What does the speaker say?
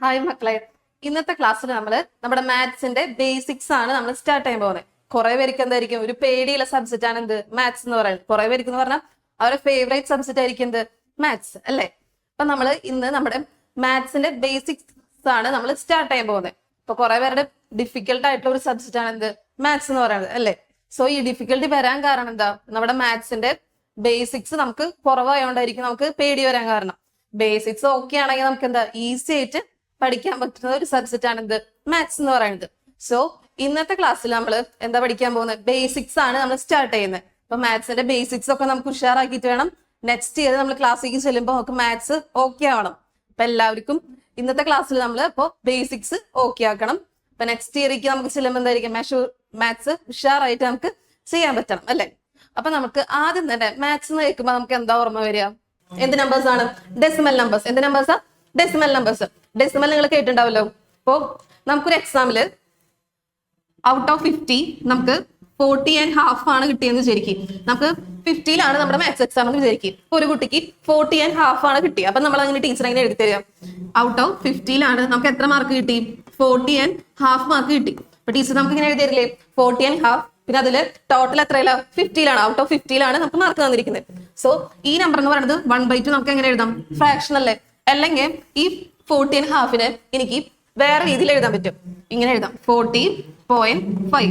Hi മക്കളെ, ഇന്നത്തെ ക്ലാസ്സിൽ നമ്മുടെ മാത്സിന്റെ ബേസിക്സ് ആണ് നമ്മൾ സ്റ്റാർട്ട് ചെയ്യാൻ പോകുന്നത്. കുറെ പേർക്ക് എന്തായിരിക്കും ഒരു പേടിയുള്ള സബ്ജക്റ്റ് ആണ് എന്ത് മാത്സ് എന്ന് പറയുന്നത്. കുറെ പേർക്ക് എന്ന് പറഞ്ഞാൽ അവരുടെ ഫേവറേറ്റ് സബ്ജക്റ്റ് ആയിരിക്കും എന്ത് മാത്സ് അല്ലേ. അപ്പൊ നമ്മൾ ഇന്ന് നമ്മുടെ മാത്സിന്റെ ബേസിക്സ് ആണ് നമ്മൾ സ്റ്റാർട്ട് ചെയ്യാൻ പോകുന്നത്. അപ്പൊ കുറെ പേരുടെ ഡിഫിക്കൽട്ട് ആയിട്ടുള്ള ഒരു സബ്ജക്റ്റ് ആണ് എന്ത് മാത്സ് എന്ന് പറയുന്നത് അല്ലേ. സോ ഈ ഡിഫിക്കൽട്ടി വരാൻ കാരണം എന്താ, നമ്മുടെ മാത്സിന്റെ ബേസിക്സ് നമുക്ക് കുറവായോണ്ടായിരിക്കും നമുക്ക് പേടി വരാൻ കാരണം. ബേസിക്സ് ഓക്കെ ആണെങ്കിൽ നമുക്ക് എന്താ ഈസി ആയിട്ട് പഠിക്കാൻ പറ്റുന്ന ഒരു സബ്ജക്റ്റ് ആണ് എന്ത് മാത്സ് എന്ന് പറയുന്നത്. സോ ഇന്നത്തെ ക്ലാസ്സിൽ നമ്മൾ എന്താ പഠിക്കാൻ പോകുന്നത്, ബേസിക്സ് ആണ് നമ്മൾ സ്റ്റാർട്ട് ചെയ്യുന്നത്. അപ്പൊ മാത്സിന്റെ ബേസിക്സ് ഒക്കെ നമുക്ക് ഉഷാറാക്കിയിട്ട് വേണം നെക്സ്റ്റ് ഇയർ നമ്മൾ ക്ലാസ്സിലേക്ക് ചെല്ലുമ്പോൾ നമുക്ക് മാത്സ് ഓക്കെ ആവണം. അപ്പൊ എല്ലാവർക്കും ഇന്നത്തെ ക്ലാസ്സിൽ നമ്മൾ ഇപ്പോൾ ബേസിക്സ് ഓക്കെ ആക്കണം. അപ്പൊ നെക്സ്റ്റ് ഇയറിലേക്ക് നമുക്ക് ചെല്ലുമ്പോൾ എന്തായിരിക്കും മാത്സ് ഉഷാറായിട്ട് നമുക്ക് ചെയ്യാൻ പറ്റണം അല്ലെ. അപ്പൊ നമുക്ക് ആദ്യം തന്നെ മാത്സ് എന്ന് കേൾക്കുമ്പോൾ നമുക്ക് എന്താ ഓർമ്മ വരിക, എന്ത് നമ്പേഴ്സ് ആണ്? Decimal numbers. എന്ത് നമ്പേഴ്സാ? Decimal numbers. ഡെസിമൽ നിങ്ങൾ കേട്ടിട്ടുണ്ടാവല്ലോ. അപ്പോ നമുക്കൊരു എക്സാമില് ഔട്ട് ഓഫ് 50 നമുക്ക് 40.5 ആണ് കിട്ടിയെന്ന് വിചാരിക്കും. നമുക്ക് 50ലാണ് നമ്മുടെ മാത്സ് എക്സാം എന്ന് വിചാരിക്കും. ഒരു കുട്ടിക്ക് 40.5 ആണ് കിട്ടി. അപ്പൊ നമ്മൾ അങ്ങനെ ടീച്ചർ അങ്ങനെ എഴുതി തരിക, ഔട്ട് ഓഫ് 50ലാണ് നമുക്ക് എത്ര മാർക്ക് കിട്ടി? 40.5 മാർക്ക് കിട്ടി. അപ്പൊ ടീച്ചർ നമുക്ക് ഇങ്ങനെ എഴുതി തരില്ലേ, 40.5, പിന്നെ അതില് ടോട്ടൽ എത്രയില്ല? 50ലാണ്. ഔട്ട് ഓഫ് 50ലാണ് നമുക്ക് മാർക്ക് തന്നിരിക്കുന്നത്. സോ ഈ നമ്പർ എന്ന് പറയുന്നത് 1/2 നമുക്ക് എങ്ങനെ എഴുതാം? ഫ്രാക്ഷൻ അല്ലേ. അല്ലെങ്കിൽ ഈ 40.5 എനിക്ക് വേറെ രീതിയിൽ എഴുതാൻ പറ്റും. ഇങ്ങനെ എഴുതാം, 40.5.